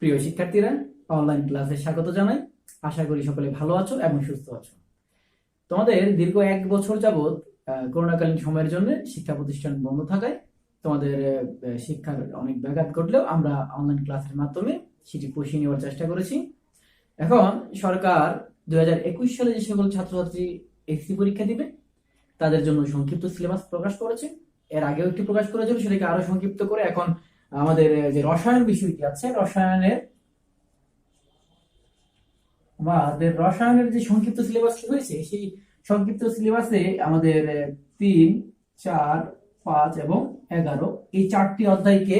প্রিয় শিক্ষার্থীরা, অনলাইন ক্লাসে স্বাগত জানাই। আশা করি সকলে ভালো আছো এবং সুস্থ আছো। তোমাদের দীর্ঘ 1 বছর যাবৎ করোনাকালীন সময়ের জন্য শিক্ষা প্রতিষ্ঠান বন্ধ থাকায় তোমাদের শিক্ষার অনেক ব্যাঘাত ঘটলেও আমরা অনলাইন ক্লাসের মাধ্যমে সেটি পুষিয়ে নেওয়ার চেষ্টা করেছি। এখন সরকার 2021 সালে যে সকল ছাত্রছাত্রী এসএসসি পরীক্ষা দিবে তাদের জন্য সংক্ষিপ্ত সিলেবাস প্রকাশ করেছে। এর আগেও একটি প্রকাশ করেছিল, সেটাকে আরো সংক্ষিপ্ত করে এখন আমাদের যে রসায়ন বিষয়টি আছে, রসায়নের যে সংক্ষিপ্ত সিলেবাস হয়েছে সেই সংক্ষিপ্ত সিলেবাসে আমাদের 3, 4, 5 এবং 11 এই 4টি অধ্যায়কে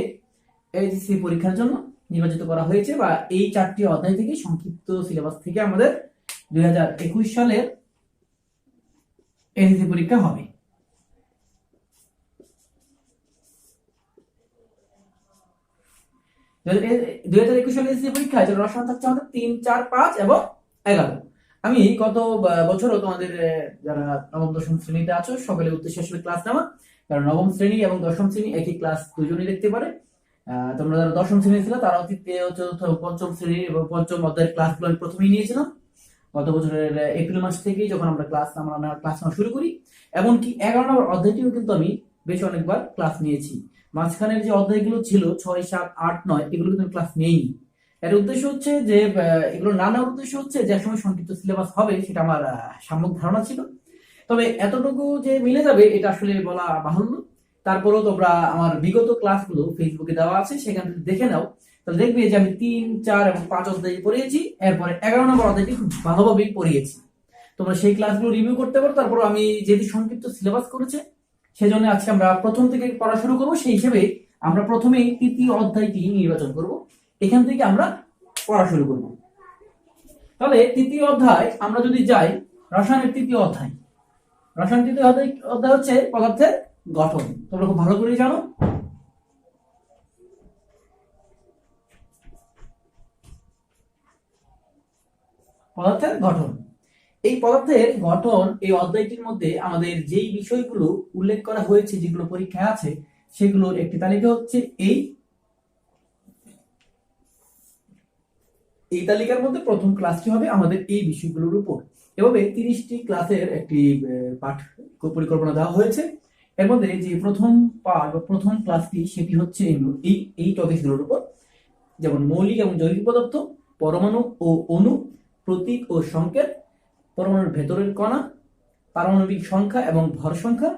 এইচএসসি পরীক্ষার জন্য নির্বাচিত করা হয়েছে, বা এই 4টি অধ্যায় থেকে সংক্ষিপ্ত সিলেবাস থেকে আমাদের 2021 সালের এইচএসসি পরীক্ষা হবে। সালে এসএসসি পরীক্ষা রসায়ন থাকছে আমাদের 3, 4, 5 এবং 11। আমি গত বছরও তোমাদের যারা নবম দশম শ্রেণীতে আছো সকলের উদ্দেশ্যে আসলে ক্লাস নেওয়া, কারণ নবম শ্রেণী এবং দশম শ্রেণী একই ক্লাস দুজনেই দেখতে পারে। তোমরা যারা দশম শ্রেণী ছিল তারা তৃতীয়, চতুর্থ, পঞ্চম শ্রেণী এবং পঞ্চম অধ্যায়ের ক্লাসগুলো আমি প্রথমেই নিয়েছিলাম গত বছরের এপ্রিল মাস থেকেই, যখন আমরা ক্লাস নেওয়া শুরু করি। এমনকি 11 নম্বর অধ্যায়টিও কিন্তু আমি বেশ অনেকবার ক্লাস নিয়েছি। মাঝখানের যে অধ্যায়গুলো ছিল 6, 7, 8, 9 এগুলো কিন্তু ক্লাস নেইনি। এর উদ্দেশ্য হচ্ছে যে এগুলো নানা উদ্দেশ্য হচ্ছে যে সময় সংক্ষিপ্ত সিলেবাস হবে সেটা আমার সাময়িক ধারণা ছিল, তবে এতটুকু যে মিলে যাবে এটা আসলে বলা বাহুল্য। তারপরেও তোমরা আমার বিগত ক্লাসগুলো ফেসবুকে দেওয়া আছে, সেখান থেকে দেখে নাও, তাহলে দেখবে যে আমি 3, 4 এবং 5 অধ্যায় পড়িয়েছি, এরপরে 11 নম্বর অধ্যায়টি খুব ভালোভাবেই পড়িয়েছি। তোমরা সেই ক্লাসগুলো রিভিউ করতে পারো। তারপর আমি যেহেতু সংক্ষিপ্ত সিলেবাস করেছে সেজন্য আজকে আমরা প্রথম থেকে পড়া শুরু করবো। সেই হিসেবে আমরা প্রথমেই তৃতীয় অধ্যায়টি নির্বাচন করব, এখান থেকে আমরা পড়া শুরু করব। তাহলে তৃতীয় অধ্যায় আমরা যদি যাই, রসায়নের তৃতীয় অধ্যায়, রসায়ন তৃতীয় অধ্যায় হচ্ছে পদার্থের গঠন। তোমরা খুব ভালো করে জানো পদার্থের গঠন। এই পদার্থের গঠন এই অধ্যায়টির মধ্যে আমাদের যেই বিষয়গুলো উল্লেখ করা হয়েছে, যেগুলো পরীক্ষায় আছে, সেগুলোর একটি তালিকা হচ্ছে এই তালিকার মধ্যে প্রথম ক্লাসটি হবে আমাদের এই বিষয়গুলোর উপর। এভাবে 30টি ক্লাসের একটি পাঠ পরিকল্পনা দেওয়া হয়েছে। এর মধ্যে যে প্রথম পাঠ বা প্রথম ক্লাসটি সেটি হচ্ছে এই টপিকগুলোর উপর, যেমন মৌলিক এবং যৌগিক পদার্থ, পরমাণু ও অণু, প্রতীক ও সংকেত, পরমাণুর ভেতরের কণা, পারমাণবিক সংখ্যা এবং ভর সংখ্যা,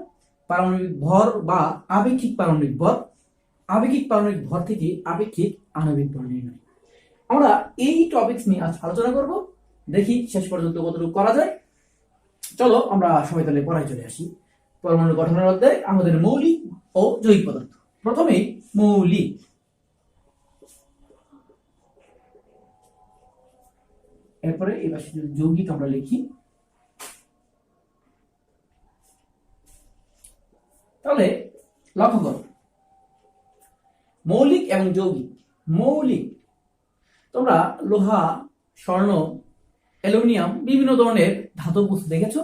পারমাণবিক ভর বা আপেক্ষিক পারমাণবিক ভর, আপেক্ষিক পারমাণবিক ভর থেকে আপেক্ষিক আণবিক ভর নির্ণয়। আমরা এই টপিকস নিয়ে আজ আলোচনা করব, দেখি শেষ পর্যন্ত কতটুকু করা যায়। চলো আমরা সবাই তাহলে পড়ায় চলে আসি। পরমাণু গঠনের অধ্যায় আমাদের মৌলিক ও যৌগিক পদার্থ। প্রথমেই মৌলিক। এরপরে এবার যৌগিক আমরা লিখি। তাহলে লক্ষ্য করো, মৌলিক এবং যৌগিক। মৌলিক, তোমরা লোহা, স্বর্ণ, অ্যালুমিনিয়াম বিভিন্ন ধরনের ধাতব বস্তু দেখেছো।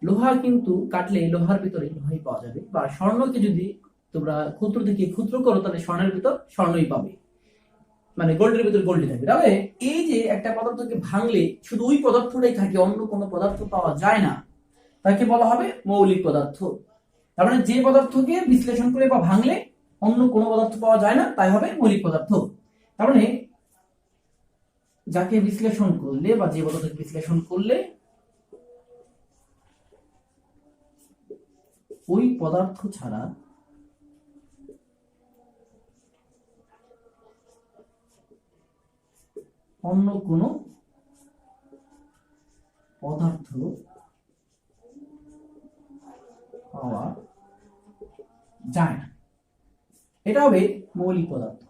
লোহা কিন্তু কাটলে লোহার ভিতরে লোহাই পাওয়া যাবে, বা স্বর্ণকে যদি তোমরা ক্ষুদ্র থেকে ক্ষুদ্র করো তাহলে স্বর্ণের ভিতর স্বর্ণই পাবে, মানে গোল্ডের ভিতর গোল্ডই থাকবে। তাহলে এই যে একটা পদার্থকে ভাঙলে শুধু ওই পদার্থটাই থাকে, অন্য কোনো পদার্থ পাওয়া যায় না, তাকে বলা হবে মৌলিক পদার্থ। তার মানে যে পদার্থকে বিশ্লেষণ করে বা ভাঙলে অন্য কোনো পদার্থ পাওয়া যায় না, তাই হবে মৌলিক পদার্থ। তার মানে যাকে বিশ্লেষণ করলে বা যে পদার্থকে বিশ্লেষণ করলে ওই পদার্থ ছাড়া অন্য কোনো পদার্থ পাওয়া যায় না, এটা হবে মৌলিক পদার্থ।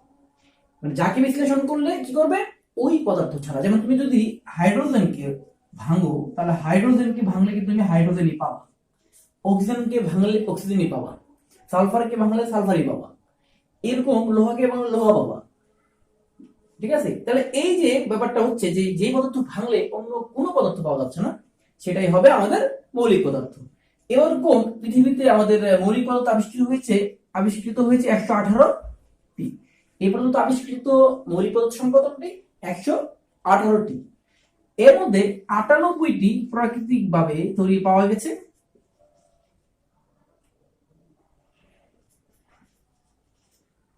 মানে যাকে বিশ্লেষণ করলে কি করবে, ওই পদার্থ ছাড়া। যেমন তুমি যদি হাইড্রোজেনকে ভাঙো, তাহলে হাইড্রোজেনকে ভাঙলে কিন্তু তুমি হাইড্রোজেনই পাবা, অক্সিজেনকে ভাঙলে অক্সিজেনই পাবা, সালফারকে ভাঙলে সালফারই পাবা, এরকম লোহাকে ভাঙলে লোহা পাবা। ঠিক আছে? তাহলে এই যে ব্যাপারটা হচ্ছে যে পদার্থ ভাঙলে অন্য কোনো পদার্থ পাওয়া যাচ্ছে না, সেটাই হবে আমাদের মৌলিক পদার্থ। এরকম পৃথিবীতে আমাদের মৌলিক পদার্থ আবিষ্কৃত হয়েছে 118টি। এই পর্যন্ত আবিষ্কৃত মৌলিক পদার্থ সংখ্যা কতটি? 118টি। এর মধ্যে 98টি প্রাকৃতিক ভাবে তৈরি পাওয়া গেছে,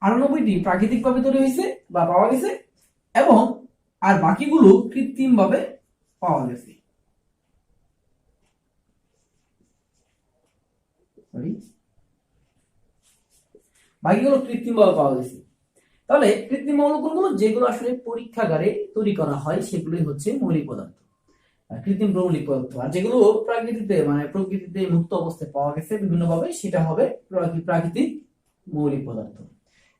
98টি প্রাকৃতিক ভাবে তৈরি হয়েছে বা পাওয়া গেছে, এবং আর বাকিগুলো কৃত্রিম ভাবে পাওয়া গেছে। বাকিগুলো কৃত্রিম ভাবে পাওয়া গেছে। তাহলে কৃত্রিম মৌল কোনগুলো? যেগুলো আসলে পরীক্ষাগারে তৈরি করা হয় সেগুলোই হচ্ছে মৌলিক পদার্থ, কৃত্রিম মৌলিক পদার্থ। আর যেগুলো প্রকৃতিতে মুক্ত অবস্থায় পাওয়া গেছে বিভিন্ন ভাবে, সেটা হবে প্রাকৃতিক মৌলিক পদার্থ।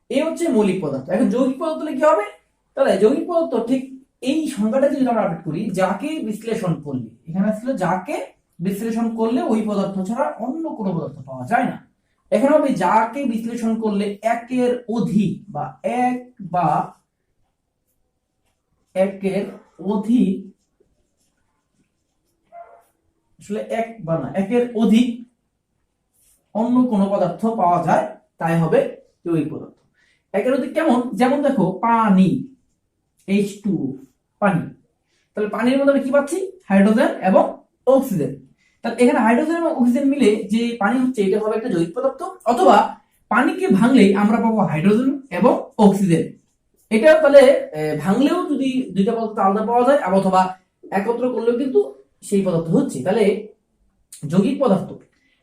এই হচ্ছে মৌলিক পদার্থ। এখন যৌগিক পদার্থ কি হবে? তাহলে যৌগিক পদার্থ ঠিক এই সংজ্ঞাটা যদি আমরা আপডেট করি, যাকে বিশ্লেষণ করলে, এখানে আসলে যাকে বিশ্লেষণ করলে ওই পদার্থ ছাড়া অন্য কোনো পদার্থ পাওয়া যায় না। এখানে হবে যাকে বিশ্লেষণ করলে একের অধিক বা একের অধিক, আসলে এক বা না, একের অধিক অন্য কোনো পদার্থ পাওয়া যায়, তাই হবে যৌগিক পদার্থ। একের অধিক কেমন? যেমন দেখো পানি, H2O, পানি। তাহলে পানির মধ্যে আমরা কি পাচ্ছি? হাইড্রোজেন এবং অক্সিজেন। তাহলে এখানে হাইড্রোজেন এবং অক্সিজেন মিলে যে পানি হচ্ছে, এটা হবে একটা যৌগিক পদার্থ। অথবা পানিকে ভাঙলেই আমরা পাবো হাইড্রোজেন এবং অক্সিজেন। এটা তাহলে ভাঙলেও যদি দুইটা পদার্থ আলাদা পাওয়া যায়, অথবা একত্র করলেও কিন্তু সেই পদার্থ হচ্ছে। তাহলে যৌগিক পদার্থ,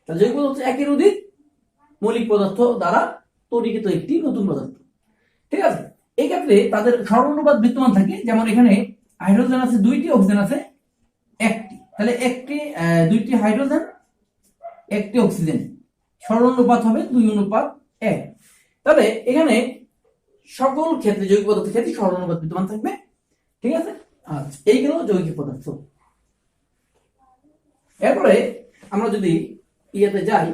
তাহলে যৌগিক পদার্থ একের অধিক মৌলিক পদার্থ দ্বারা তৈরিকৃত একটি নতুন পদার্থ। ঠিক আছে? এই ক্ষেত্রে তাদের সরলানুপাত বিদ্যমান থাকে। যেমন এখানে হাইড্রোজেন আছে 2টি, অক্সিজেন আছে 1টি। তাহলে দুইটি হাইড্রোজেন 1টি অক্সিজেন, সরলানুপাত হবে 2:1। তবে এখানে সকল ক্ষেত্রে যৌগিক পদার্থের ক্ষেত্রে সরলানুপাত বিদ্যমান থাকবে। ঠিক আছে? আচ্ছা, এইগুলো যৌগিক পদার্থ। এরপরে আমরা যদি ইয়েতে যাই,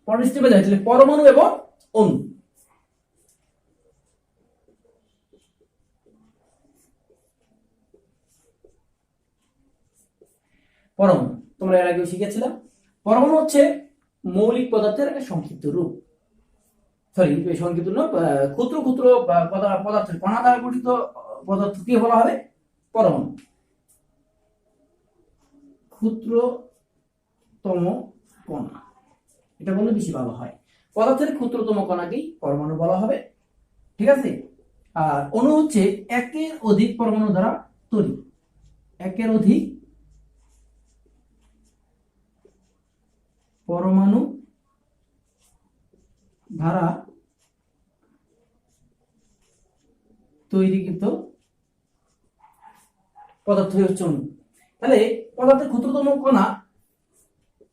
পরের স্টেপে যাই, তাহলে পরমাণু এবং অণু। পরমাণু তোমরা এর আগেও শিখেছিলাম। পরমাণু হচ্ছে মৌলিক পদার্থের একটা সংক্ষিপ্ত রূপ, সংক্ষিপ্ত রূপ, ক্ষুদ্র ক্ষুদ্র পদার্থের কণা দ্বারা গঠিত পদার্থকে বলা হবে পরমাণু। ক্ষুদ্রতম কণা, এটা বললে বেশি ভালো হয়। পদার্থের ক্ষুদ্রতম কণাকেই পরমাণু বলা হবে। ঠিক আছে? আর অণু হচ্ছে একের অধিক পরমাণু দ্বারা তৈরি, একের অধিক পরমাণু দ্বারা তৈরিকৃত পদার্থই হচ্ছে অণু। তাহলে পদার্থের ক্ষুদ্রতম কণা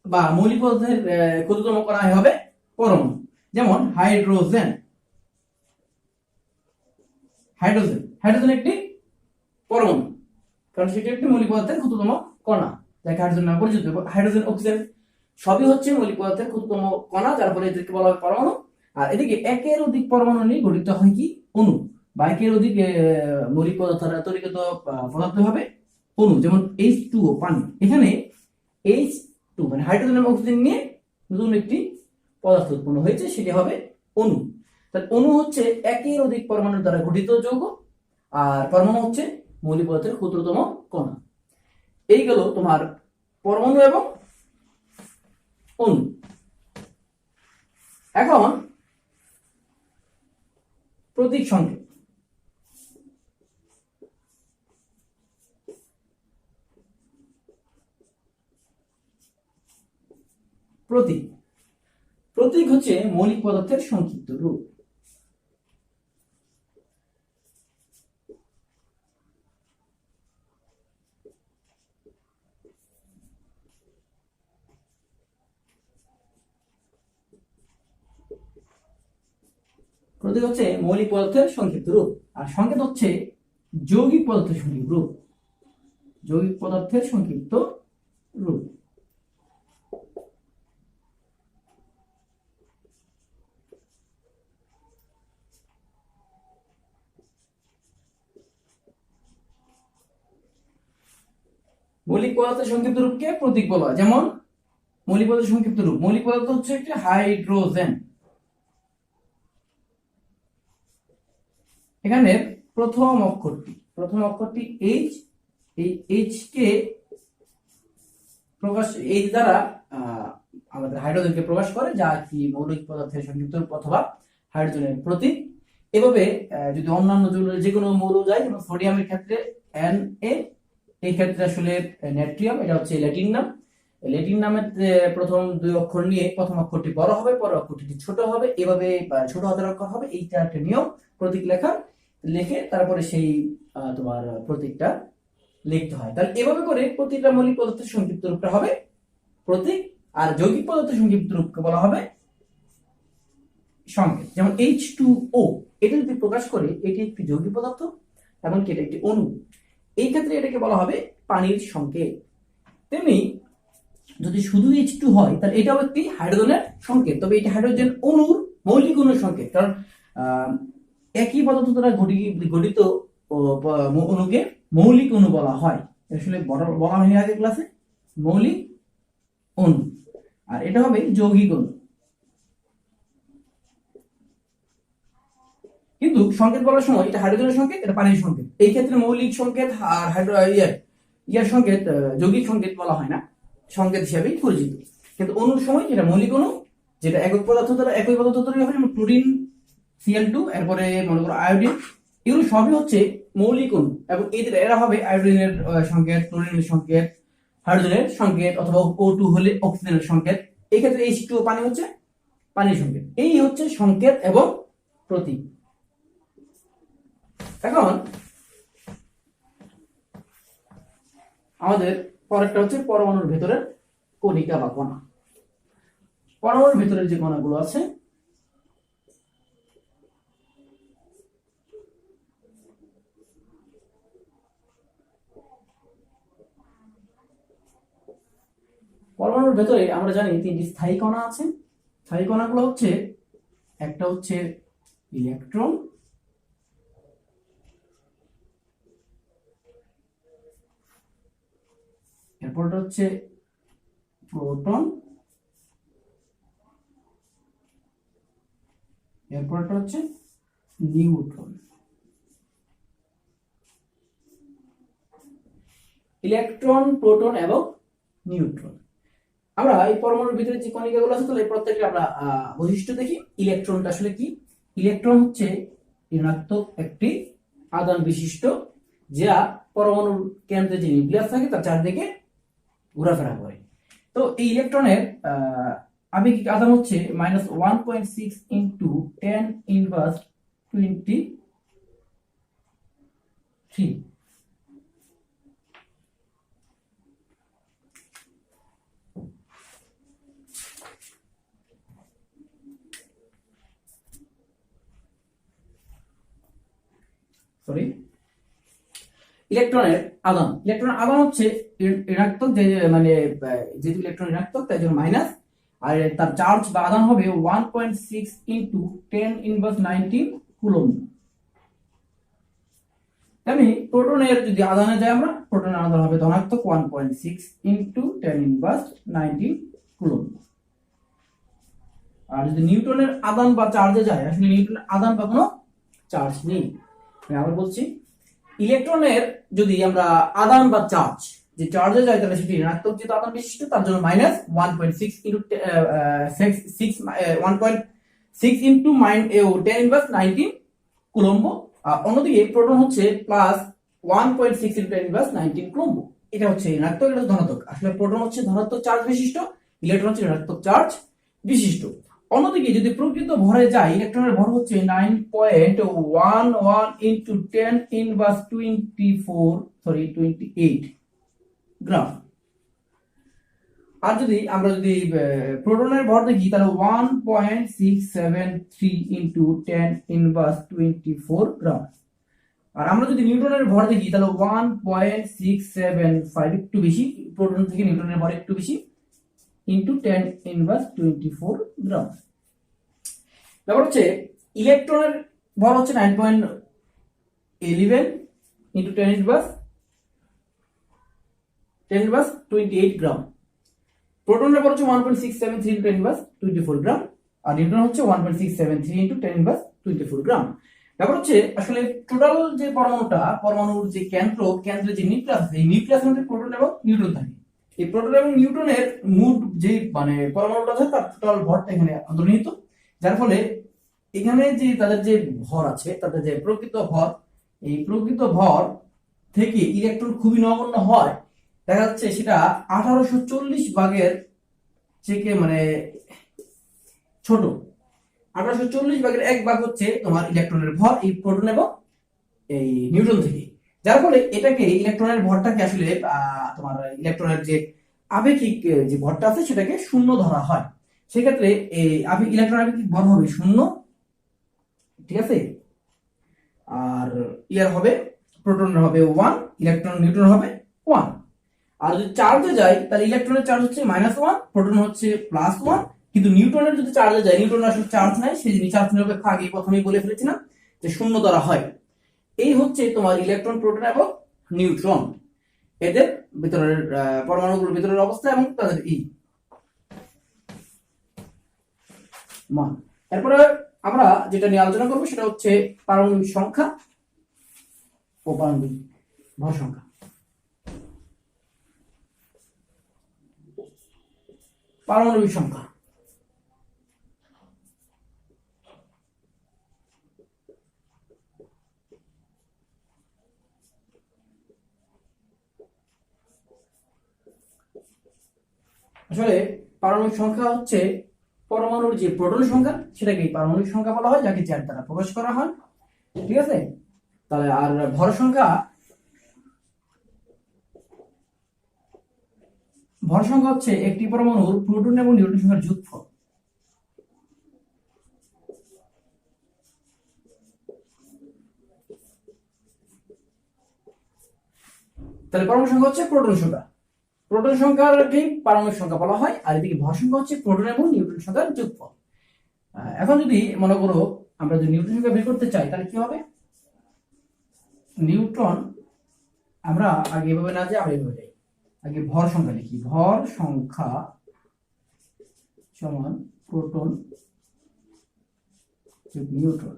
বা মৌলিক পদার্থের ক্ষুদ্রতম কণা হবে পরমাণু। যেমন হাইড্রোজেন, হাইড্রোজেন একটি পরমাণু, কারণ সেটি একটি মৌলিক পদার্থের ক্ষুদ্রতম কণা, যাকে হাইড্রোজেন নামে পরিচিত। হাইড্রোজেন, অক্সিজেন সবই হচ্ছে মৌলিক পদার্থের ক্ষুদ্রতম কণা, যার ফলে এদেরকে বলা হয় পরমাণু। আর এদিকে একের অধিক পরমাণু নিয়ে গঠিত হয় কি? অণু। বা একের অধিক মৌলিক পদার্থ দ্বারা তৈরিকৃত পদার্থ হবে অণু। যেমন H2O, পানি। এখানে H2 মানে হাইড্রোজেন এবং অক্সিজেন নিয়ে নতুন একটি পদার্থ উৎপন্ন হয়েছে, সেটি হবে অণু। তাহলে অণু হচ্ছে একের অধিক পরমাণুর দ্বারা গঠিত যৌগ, আর পরমাণু হচ্ছে মৌলিক পদার্থের ক্ষুদ্রতম কণা। এই গেল তোমার পরমাণু এবং অণু। এখন প্রতীক সংকেত। প্রতীক হচ্ছে মৌলিক পদার্থের সংক্ষিপ্ত রূপ। প্রতীক হচ্ছে মৌলিক পদার্থের সংক্ষিপ্ত রূপ, আর সংকেত হচ্ছে যৌগিক পদার্থের সংক্ষিপ্ত রূপ। যৌগিক পদার্থের সংক্ষিপ্ত রূপ। মৌলিক পদার্থের সংক্ষিপ্ত রূপকে প্রতীক বলা হয়। যেমন মৌলিক পদার্থের সংক্ষিপ্ত রূপ, মৌলিক পদার্থ হচ্ছে একটি হাইড্রোজেন, এখানে প্রথম অক্ষরটি এইচ, এই এইচ কে প্রকাশ এইচ দ্বারা আমাদের হাইড্রোজেনকে প্রকাশ করে, যা কি মৌলিক পদার্থের সংক্ষিপ্ত রূপ অথবা হাইড্রোজেনের প্রতীক। এভাবে যদি অন্যান্য যে কোনো মৌল যায়, যেমন সোডিয়ামের ক্ষেত্রে Na, এই ক্ষেত্রে আসলে নাইট্রিয়াম, এটা হচ্ছে ল্যাটিন নাম। ল্যাটিন নামের প্রথম দুই অক্ষর নিয়ে প্রথম অক্ষরটি বড় হবে, পরের অক্ষরটি ছোট হবে, এভাবে ছোট হাতের অক্ষর হবে। এইটা একটা নিয়ম প্রতীক লেখার, লিখে তারপরে সেই তোমার প্রতীকটা লিখতে হয়। তাহলে এভাবে করে প্রতিটা মৌলিক পদার্থের সংক্ষিপ্ত রূপটা হবে প্রতীক, আর যৌগিক পদার্থের সংক্ষিপ্ত রূপকে বলা হবে সংকেত। যেমন H2O, এটা যদি প্রকাশ করে এটি একটি যৌগিক পদার্থ এবং এটা একটি অণু, এই ক্ষেত্রে এটাকে বলা হবে পানির সংকেত। তেমনি যদি শুধু H2 হয় তাহলে এটাও একটি হাইড্রোজেনের সংকেত, তবে এটি হাইড্রোজেন অণুর মৌলিক অণুর সংকেত, কারণ একই পদার্থ দ্বারা গঠিত অণুকে মৌলিক অণু বলা হয়। আসলে বলা হয়নি আগে ক্লাসে, মৌলিক অণু, আর এটা হবে যৌগিক অণু। কিন্তু সংকেত বলার সময় এটা হাইড্রোজেনের সংকেত, এটা পানির সংকেত। এই ক্ষেত্রে মৌলিক সংকেত আর ইয়ার সংকেত, যৌগিক সংকেত বলা হয় না, সংকেত হিসাবেই পরিচিত। কিন্তু অণুর সময় যেটা মৌলিক অণু, যেটা একই পদার্থ তৈরি হয়, যেমন ক্লোরিন Cl2, এরপরে মনে করো আয়োডিন, এগুলো সবই হচ্ছে মৌলিক অণু, এবং এরা হবে আয়োডিনের সংকেত, ক্লোরিনের সংকেত, হাইড্রোজেনের সংকেত, অথবা O2 হলে অক্সিজেনের সংকেত। এই ক্ষেত্রে H2O পানি হচ্ছে পানির সংকেত। এই হচ্ছে সংকেত এবং প্রতীক। এখন আমাদের পরেরটা হচ্ছে পরমাণুর ভেতরের কণিকা বা কণা। পরমাণুর ভেতরের যে কণাগুলো আছে, পরমাণুর ভেতরে আমরা জানি তিনটি স্থায়ী কণা আছে। স্থায়ী কণাগুলো হচ্ছে, একটা হচ্ছে ইলেকট্রন, এরপরটা হচ্ছে প্রোটন, এরপরটা হচ্ছে নিউট্রন। ইলেকট্রন, প্রোটন এবং নিউট্রন। আমরা এই পরমাণুর ভিতরে যে কণিকাগুলো আছে, তাহলে প্রত্যেকটা আমরা বৈশিষ্ট্য দেখি। ইলেকট্রনটা আসলে কি? ইলেকট্রন হচ্ছে ঋণাত্মক একটি আধান বিশিষ্ট, যা পরমাণুর কেন্দ্রে যে নিউক্লিয়াস থাকে তার চারদিকে ঘোরাফেরা করে। তো এই ইলেকট্রনের আবেগিক আধান হচ্ছে -1.6 × 10⁻23। ইলেকট্রনের আধান হচ্ছে ঋণাত্মক, মানে যেহেতু ইলেকট্রন ঋণাত্মক তাই জন্য মাইনাস, আর তার চার্জ বা আধান হবে 1.6 × 10⁻19 কুলম্ব। তেমনি প্রোটনের যদি আধানে যাই আমরা, প্রোটনের আধান হবে ধনাত্মক 1.6 × 10⁻19 কুলম্ব। আর যদি নিউটনের আধান বা চার্জে যায়, আসলে নিউটনের আধান বা কোনো চার্জ নেই। আমি আবার বলছি, ইলেকট্রনের যদি আমরা আধান বা চার্জ যে চার্জে যায়, তাহলে সেটি ঋণাত্মক যেহেতু আধান বিশিষ্ট, তার জন্য -1.6 × 10⁻19 কুলম্ব। আর অন্যদিকে প্রোটন হচ্ছে +1.6 × 10⁻19 কুলম্ব। এটা হচ্ছে ঋণাত্মক, এটা ধনাত্মক। আসলে প্রোটন হচ্ছে ধনাত্মক চার্জ বিশিষ্ট, ইলেকট্রন হচ্ছে ঋণাত্মক চার্জ বিশিষ্ট। অন্যদিকে যদি প্রকৃত ভরে যায়, ইলেকট্রনের ভর হচ্ছে 9.11 × 10⁻28 গ্রাম। আর যদি আমরা প্রোটনের ভর দেখি, তাহলে 1.673 × 10⁻24 গ্রাম। আর আমরা যদি নিউটনের ভর দেখি, তাহলে 1.675, একটু বেশি, প্রোটন থেকে নিউটনের ভর একটু বেশি, × 10⁻24 গ্রাম। ব্যাপার হচ্ছে ইলেকট্রনের ভর হচ্ছে 9.11 × 10⁻28 গ্রাম। প্রোটনের ভর হচ্ছে 1.673 × 10⁻24 গ্রাম, আর নিউট্রন হচ্ছে 1.673 × 10⁻24 গ্রাম। ব্যাপার হচ্ছে আসলে টোটাল যে পরমাণুর যে কেন্দ্রে যে নিউক্লিয়াস আছে, এই নিউক্লিয়াসের মধ্যে প্রোটন এবং নিউট্রন থাকে। এই প্রোটন এবং নিউট্রনের মোট যে মানে পরমাণুটা আছে তার টোটাল ভরটা এখানে অন্তর্নিহিত, যার ফলে এখানে যে তাদের যে ভর আছে, তাদের যে প্রকৃত ভর, এই প্রকৃত ভর থেকে ইলেকট্রন খুবই নগণ্য হয়। দেখা যাচ্ছে সেটা 1840 ভাগের থেকে মানে ছোট। 1840 ভাগের 1 ভাগ হচ্ছে তোমার ইলেকট্রনের ভর এই প্রোটন এবং এই নিউট্রন থেকে। যার ফলে এটাকে ইলেকট্রনের ভরটাকে আসলে তোমার ইলেকট্রনের যে আপেক্ষিক যে ভরটা আছে সেটাকে শূন্য ধরা হয়। সেক্ষেত্রে এই ইলেকট্রনের আপেক্ষিক ভর হবে শূন্য, ঠিক আছে। আর ইয়ার হবে প্রোটনের হবে 1, ইলেকট্রন নিউট্রন হবে 1। আর যদি চার্জে যায় তাহলে ইলেকট্রনের চার্জ হচ্ছে -1, প্রোটন হচ্ছে +1। কিন্তু নিউট্রনের যদি চার্জে যায়, নিউট্রনের আসলে চার্জ নাই, সেই জন্য চার্জ নিরপেক্ষ আগে প্রথমেই বলে ফেলেছিলাম যে শূন্য ধরা হয়। এই হচ্ছে তোমার ইলেকট্রন, প্রোটন এবং নিউট্রন, এদের ভিতরের পরমাণুগুলোর ভিতরের অবস্থা এবং তাদের মান। এরপরে আমরা যেটা নিয়ে আলোচনা করবো সেটা হচ্ছে পারমাণবিক সংখ্যা ও পারমাণবিক ভর সংখ্যা। পারমাণবিক সংখ্যা আসলে পারমাণবিক সংখ্যা হচ্ছে পরমাণুর যে প্রোটন সংখ্যা সেটাকে পারমাণবিক সংখ্যা বলা হয়, যাকে জ্যাট দ্বারা প্রকাশ করা হয়, ঠিক আছে। তাহলে আর ভর সংখ্যা হচ্ছে একটি পরমাণুর প্রোটন এবং নিউট্রন সংখ্যার যোগফল। তাহলে পারমাণবিক সংখ্যা হচ্ছে প্রোটন সংখ্যা, প্রোটন সংখ্যাকে পারমাণবিক সংখ্যা বলা হয়। আর এদিকে ভর সংখ্যা হচ্ছে প্রোটন এবং নিউট্রন সংখ্যার যোগফল। এখন যদি মনে করো আমরা যদি নিউট্রন সংখ্যা বের করতে চাই তাহলে কি হবে? নিউট্রন আমরা আগে এভাবে না যে আমরা এভাবে যাই, আগে ভর সংখ্যা লিখি। ভর সংখ্যা সমান প্রোটন যোগ নিউট্রন।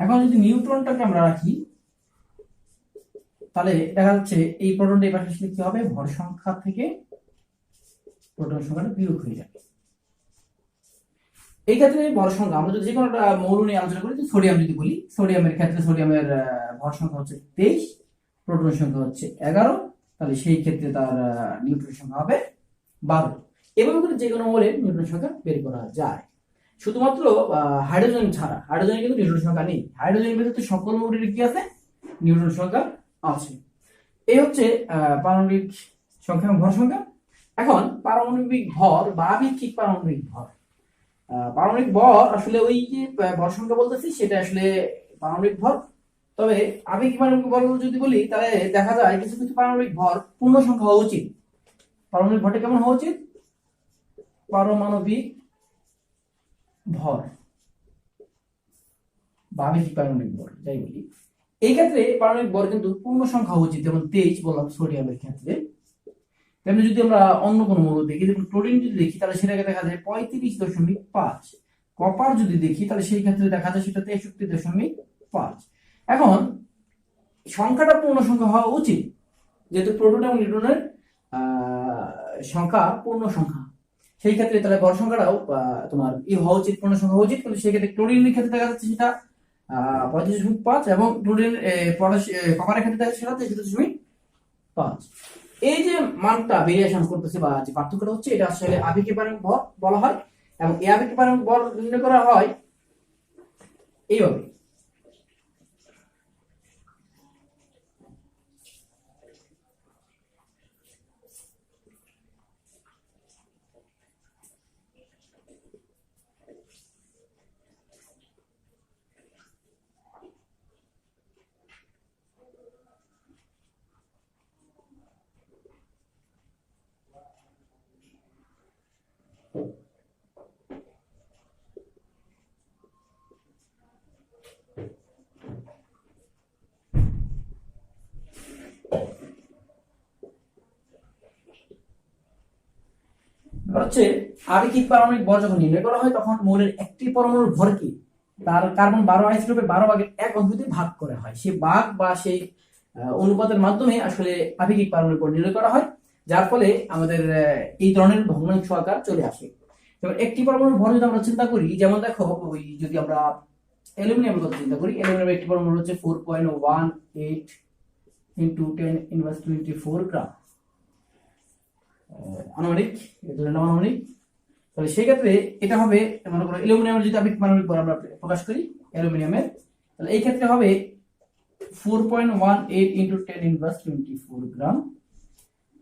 এখন যদি নিউট্রনটাকে আমরা রাখি তাহলে দেখা যাচ্ছে এই প্রোটনটা এই পাশে আসলে কি হবে? ভর সংখ্যা থেকে প্রোটন সংখ্যাটা বিয়োগ হয়ে যাবে। এই ক্ষেত্রে ভর সংখ্যা আমরা যদি যে কোনো একটা মৌল নিয়ে আলোচনা করি, সোডিয়াম যদি বলি, সোডিয়ামের ক্ষেত্রে সোডিয়ামের ভর সংখ্যা হচ্ছে 23, প্রোটন সংখ্যা হচ্ছে 11, তাহলে সেই ক্ষেত্রে তার নিউট্রন সংখ্যা হবে 12। এভাবে করে যে কোনো মৌলের নিউট্রন সংখ্যা বের করা যায়। শুধুমাত্র হাইড্রোজেন ছাড়া, হাইড্রোজেনে কিন্তু নিউট্রন সংখ্যা নেই। হাইড্রোজেনের ভিতরে সকল মৌলের কি আছে? নিউট্রন সংখ্যা আছে। এই হচ্ছে পারমাণবিক সংখ্যা এবং ভর সংখ্যা। এখন পারমাণবিক ভর বা আপেক্ষিক পারমাণবিক ভর। পারমাণবিক ভর আসলে ওই যে ভর সংখ্যা বলতেছি সেটা আসলে পারমাণবিক ভর। তবে আপেক্ষিক পারমাণবিক ভর যদি বলি তাহলে দেখা যায় কিছু কিছু পারমাণবিক ভর পূর্ণ সংখ্যা হওয়া উচিত। পারমাণবিক ভরটা কেমন হওয়া উচিত? পারমাণবিক ভর বা আপেক্ষিক পারমাণবিক ভর যাই বলি, এই ক্ষেত্রে পারমাণবিক ভর কিন্তু পূর্ণ সংখ্যা হওয়া উচিত। যেমন 23 বললাম সোডিয়ামের ক্ষেত্রে। তেমনি যদি আমরা অন্য কোনো মৌল দেখি, যেমন ক্লোরিন যদি দেখি তাহলে সেটাকে দেখা যায় 35.5। কপার যদি দেখি তাহলে সেই ক্ষেত্রে দেখা যায় সেটা 63.5। এখন সংখ্যাটা পূর্ণ সংখ্যা হওয়া উচিত, যেহেতু প্রোটন এবং নিউট্রনের সংখ্যা পূর্ণ সংখ্যা। সেই ক্ষেত্রে তাহলে ভর সংখ্যাটাও তোমার হওয়া উচিত, পূর্ণ সংখ্যা হওয়া উচিত। কিন্তু সেই ক্ষেত্রে ক্লোরিনের ক্ষেত্রে দেখা যাচ্ছে সেটা 35.5 এবং ক্লোরিন কপারের ক্ষেত্রে দেখা যাচ্ছে সেটা 63.5। এই যে মানটা ভেরিয়েশন করতেছে বা যে পার্থক্যটা হচ্ছে, এটা আসলে আপেক্ষিক পারমাণবিক ভর বলা হয়। এবং এই আপেক্ষিক পারমাণবিক ভর নির্ণয় করা হয় এইভাবে। আর হচ্ছে আপেক্ষিক পারমাণবিক ভর যখন নির্ণয় করা হয় তখন মৌলের একটি পরমাণুর ভরকে তার কার্বন 12 আইসোটোপের 12 ভাগের 1 অংশতে ভাগ করা হয়। সেই ভাগ বা সেই অনুপাতের মাধ্যমে আসলে আপেক্ষিক পারমাণবিক ভর নির্ণয় করা হয়, যার ফলে আমাদের এই ধরনের ভগ্নাংশ আকার চলে আসে। এবার একটি পরমাণুর ভর যদি আমরা চিন্তা করি, যেমন দেখো ওই যদি আমরা অ্যালুমিনিয়ামের কথা চিন্তা করি, অ্যালুমিনিয়ামের একটি পরমাণু হচ্ছে 4.18 into 10⁻24 গ্রাম আনুমানিক, আনুমানিক। তাহলে সেই ক্ষেত্রে এটা হবে, মনে করো অ্যালুমিনিয়ামের যদি আপেক্ষিক পারমাণবিক ভর আমরা প্রকাশ করি অ্যালুমিনিয়ামের, তাহলে এই ক্ষেত্রে হবে 4.18 into 10⁻24 গ্রাম,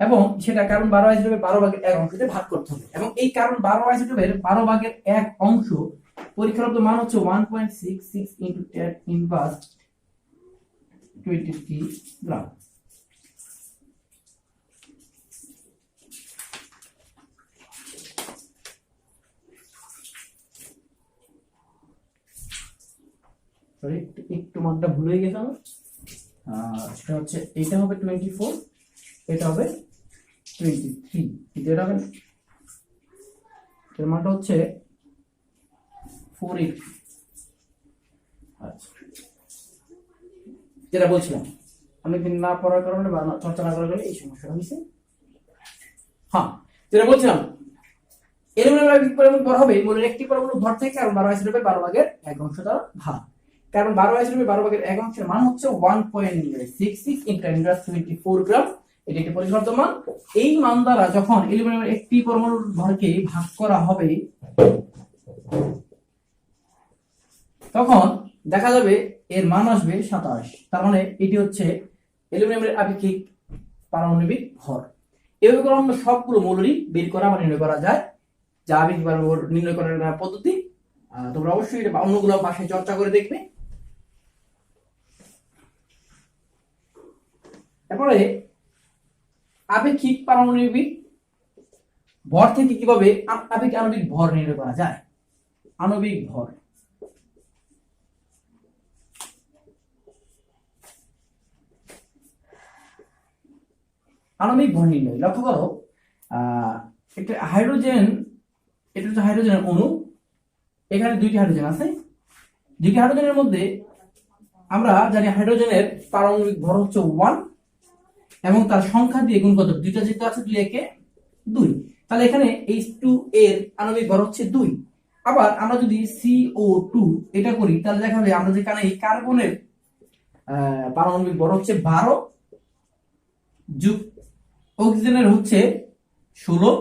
এবং সেটা কার্বন 12 আইসোটোপের 12 ভাগের 1 অংশতে ভাগ করতে হবে। এবং এই কার্বন 12 আইসোটোপের 12 ভাগের 1 অংশ পরীক্ষারত মান হচ্ছে 1.66 into 10⁻23 গ্রাম। সরি, একটু মানটা ভুল হয়ে গেছে আমার। সেটা হচ্ছে এটা হবে 24, এটা হবে 23, এটা হবে, এর মানটা হচ্ছে 48। আচ্ছা, যেটা বলছিলাম অনেকদিন না পড়ার কারণে বা চর্চা না করার কারণে এই সমস্যাটা হয়েছে। হ্যাঁ, যেটা বলছিলাম অ্যালুমিনিয়ামের আপেক্ষিক পারমাণবিক ভর হবে মৌলের একটি পরমাণুর ভর থেকে কার্বন 12 আইসোটোপের 12 ভাগের 1 অংশ দ্বারা ভাগ। কারণ 12 আইসোটোপের 12 ভাগের 1 অংশের মান হচ্ছে 1.66 into 10⁻24 গ্রাম। এটি একটি পরিবর্ত মান। এই মান দ্বারা যখন অ্যালুমিনিয়ামের একটি পরমাণুর ভরকে ভাগ করা হবে তখন দেখা যাবে এর মান আসবে 27। তার মানে এটি হচ্ছে অ্যালুমিনিয়ামের আপেক্ষিক পারমাণবিক ভর। এভাবে করে অন্য সবগুলো মৌলেরই বের করা বা নির্ণয় করা যায়, যা আপেক্ষিক পারমাণবিক ভর নির্ণয় করার পদ্ধতি। তোমরা অবশ্যই এটা অন্যগুলো ভাষায় চর্চা করে দেখবে। তারপরে আপেক্ষিক পারমাণবিক ভর থেকে কিভাবে আপেক্ষিক আণবিক ভর নির্ণয় করা যায়। আণবিক ভর, আণবিক ভর নির্ণয় লক্ষ্য করো, একটা হাইড্রোজেন, এটা হচ্ছে হাইড্রোজেনের অণু, এখানে দুইটি হাইড্রোজেন আছে। দুইটি হাইড্রোজেনের মধ্যে আমরা জানি হাইড্রোজেনের পারমাণবিক ভর হচ্ছে 1 এবং তার সংখ্যা দিয়ে গুণ কত, দুইটা যেহেতু আছে 2 একে 2, তাহলে এখানে H2 এর আণবিক ভর হচ্ছে 2। আবার আমরা যদি CO2 এটা করি তাহলে দেখা যাবে আমরা যেখানে এই কার্বনের পারমাণবিক ভর হচ্ছে 12 যোগ অক্সিজেনের হচ্ছে 16,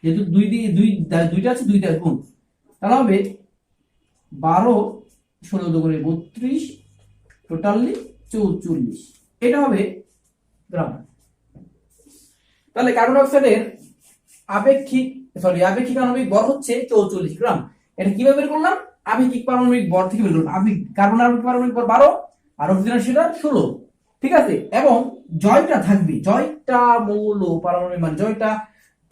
যেহেতু দুইটা আছে 2 দ্বারা গুণ, তাহলে হবে 12 16 দুগুণে 32, টোটালি 44, এটা হবে গ্রাম। তাহলে কার্বন ডাইঅক্সাইডের আপেক্ষিক আণবিক ভর হচ্ছে 44 গ্রাম। এটা কিভাবে বের করলাম? আপেক্ষিক পারমাণবিক ভর থেকে বের করলাম। কার্বন পারমাণবিক ভর 12 আর অক্সিজেনের সেটা 16, ঠিক আছে। এবং জয়টা থাকবে, জয়টা মৌল পারমাণবিক মানে জয়টা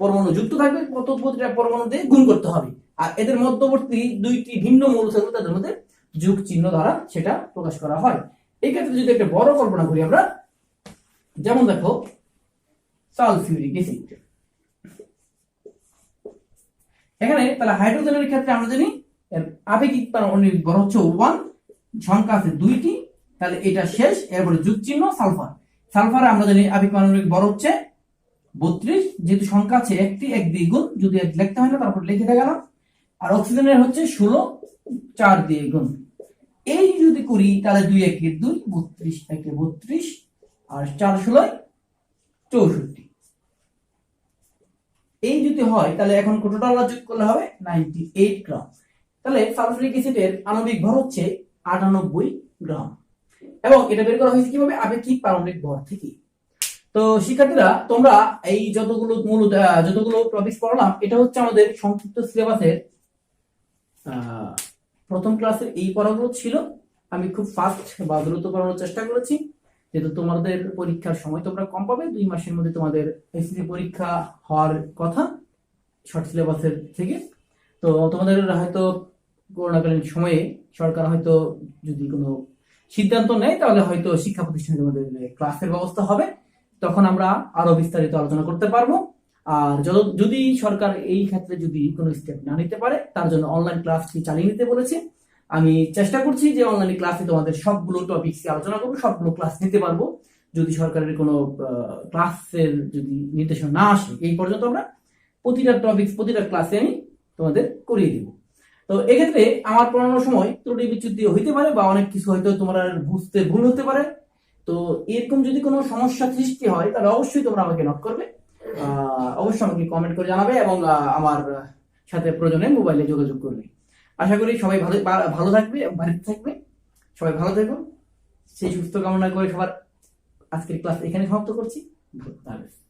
পরমাণু যুক্ত থাকবে, প্রতিটা পরমাণু দিয়ে গুণ করতে হবে। আর এদের মধ্যবর্তী দুইটি ভিন্ন মৌল থাকবে, তাদের মধ্যে যোগ চিহ্ন দ্বারা সেটা প্রকাশ করা হয়। এই ক্ষেত্রে যদি একটা বড় কল্পনা করি আমরা, যেমন দেখো সালফিউরিক অ্যাসিড, এখানে তাহলে হাইড্রোজেনের ক্ষেত্রে আমরা জানি আপেক্ষিক পারমাণবিক ভর হচ্ছে 1, সংখ্যা আছে 2টি, তাহলে এটা শেষ। এরপরে যোগ চিহ্ন সালফার, সালফারে আমরা জানি আপেক্ষিক পারমাণবিক ভর হচ্ছে 32, যেহেতু সংখ্যা আছে একটি, 1 দিয়ে গুণ, যদি লিখতে হয় না তারপর লিখে গেলাম। আর অক্সিজেনের হচ্ছে 16, 4 দিয়ে গুণ। এই যদি করি তাহলে 2 1 2, 32 1 32, আর 4 16 64। এই যদি হয় তাহলে এখন টোটাল যোগ করলে হবে 98 গ্রাম। তাহলে সালফিউরিক অ্যাসিডের আণবিক ভর হচ্ছে 98 গ্রাম, এবং এটা বের করা হয়েছে কিভাবে? আপেক্ষিক পারমাণবিক ভর থেকে। তো শিক্ষার্থীরা, তোমরা এই যতগুলো টপিক পড়লাম এটা হচ্ছে আমাদের সংক্ষিপ্ত সিলেবাসের প্রথম ক্লাসের এই পড়াগুলো ছিল। আমি খুব ফাস্ট বা দ্রুত পড়ানোর চেষ্টা করেছি, যেহেতু তোমাদের পরীক্ষার সময় তোমরা কম পাবে। 2 মাসের মধ্যে তোমাদের এসএসসি পরীক্ষা হওয়ার কথা শর্ট সিলেবাসের থেকে। তো তোমাদের হয়তো করোনাকালীন সময়ে সরকার হয়তো যদি কোনো সিদ্ধান্ত নেয় তাহলে হয়তো শিক্ষা প্রতিষ্ঠানে তোমাদের ক্লাসের ব্যবস্থা হবে, তখন আমরা আরো বিস্তারিত আলোচনা করতে পারবো। আর যদি সরকার এই ক্ষেত্রে যদি কোনো স্টেপ না নিতে পারে, তার জন্য অনলাইন ক্লাসটি চালিয়ে নিতে বলেছে। আমি চেষ্টা করছি যে অনলাইন ক্লাসে তোমাদের সবগুলো টপিকস আলোচনা করবো, সবগুলো ক্লাস নিতে পারবো। যদি সরকারের কোনো ক্লাসের যদি নির্দেশনা না আসে, এই পর্যন্ত আমরা প্রতিটা টপিকস প্রতিটা ক্লাসে আমি তোমাদের করিয়ে দিব। তো এক্ষেত্রে আমার পড়ানোর সময় ত্রুটি বিচ্যুতি হইতে পারে, বা অনেক কিছু হয়তো তোমার বুঝতে ভুল হতে পারে। তো এরকম যদি কোনো সমস্যা সৃষ্টি হয়, তাহলে অবশ্যই তোমরা আমাকে নক করবে, অবশ্যই আমাকে কমেন্ট করে জানাবে, এবং আমার সাথে প্রয়োজনে মোবাইলে যোগাযোগ করবে। আশা করি সবাই ভালো থাকবে এবং বাড়িতে থাকবে। সবাই ভালো থাকবে, সেই সুস্থ কামনা করে সবার আজকের ক্লাস এখানে সমাপ্ত করছি। ভালো থাকবে।